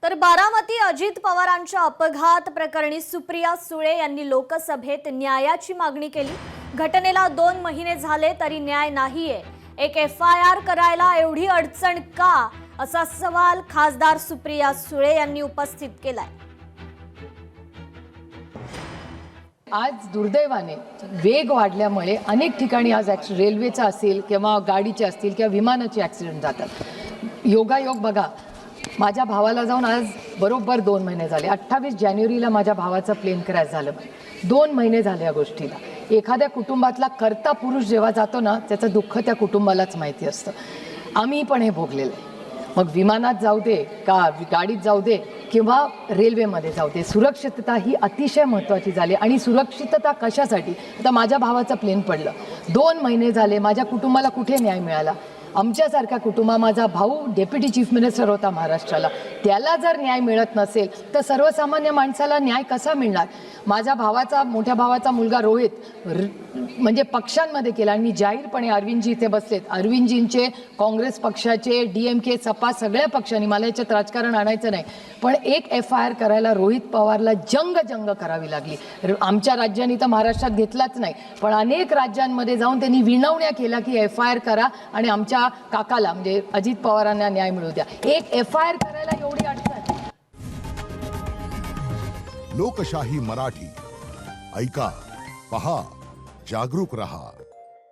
तर बारामती अजित पवारांच्या अपघात प्रकरणी सुप्रिया सुळे यांनी लोकसभेत न्यायाची मागणी केली। घटनेला 2 महिने झाले तरी न्याय नाहीये। एक FIR करायला एवढी अडचण का, असा सवाल खासदार सुप्रिया सुळे यांनी उपस्थित केलाय। आज दुर्दैवाने वेग वाढल्यामुळे अनेक ठिकाणी आज रेल्वेचा असेल किंवा गाडीचे असतील किंवा विमानाचे ॲक्सिडेंट जातात। योगायोग बघा, माझ्या भावाला जाऊन आज बरोबर 2 महिने झाले। 28 जानेवारीला माझ्या भावाचं प्लेन क्रॅश झालं। 2 महिने झाले या गोष्टीला। एखाद्या कुटुंबातला कर्ता पुरुष जेव्हा जातो ना, त्याचं दुःख त्या कुटुंबालाच माहिती असतं। आम्ही पण हे भोगलेलं आहे। मग विमानात जाऊ दे का गाडीत जाऊ दे किंवा रेल्वेमध्ये जाऊ दे, सुरक्षितता ही अतिशय महत्त्वाची झाली। आणि सुरक्षितता कशासाठी? आता माझ्या भावाचं प्लेन पडलं, 2 महिने झाले, माझ्या कुटुंबाला कुठे न्याय मिळाला? आमच्यासारख्या कुटुंबा, माझा भाऊ डेप्युटी चीफ मिनिस्टर होता महाराष्ट्राला, त्याला जर न्याय मिळत नसेल तर सर्वसामान्य माणसाला न्याय कसा मिळणार? माझ्या भावाचा, मोठ्या भावाचा मुलगा रोहित म्हणजे पक्षांमध्ये केला। आणि मी जाहीरपणे, अरविंदजी इथे बसलेत, अरविंदजींचे, काँग्रेस पक्षाचे, DMK, सपा, सगळ्या पक्षांनी, मला याच्यात राजकारण आणायचं नाही, पण एक FIR करायला रोहित पवारला जंग करावी लागली। आमच्या राज्यांनी तर महाराष्ट्रात घेतलाच नाही, पण अनेक राज्यांमध्ये जाऊन त्यांनी विनवण्या केल्या की FIR करा आणि आमच्या काकाला म्हणजे अजित पवारांना न्याय मिळू द्या। एक FIR करायला एवढी अडचण। लोकशाही मराठी ऐका, पहा, जागरूक रहा।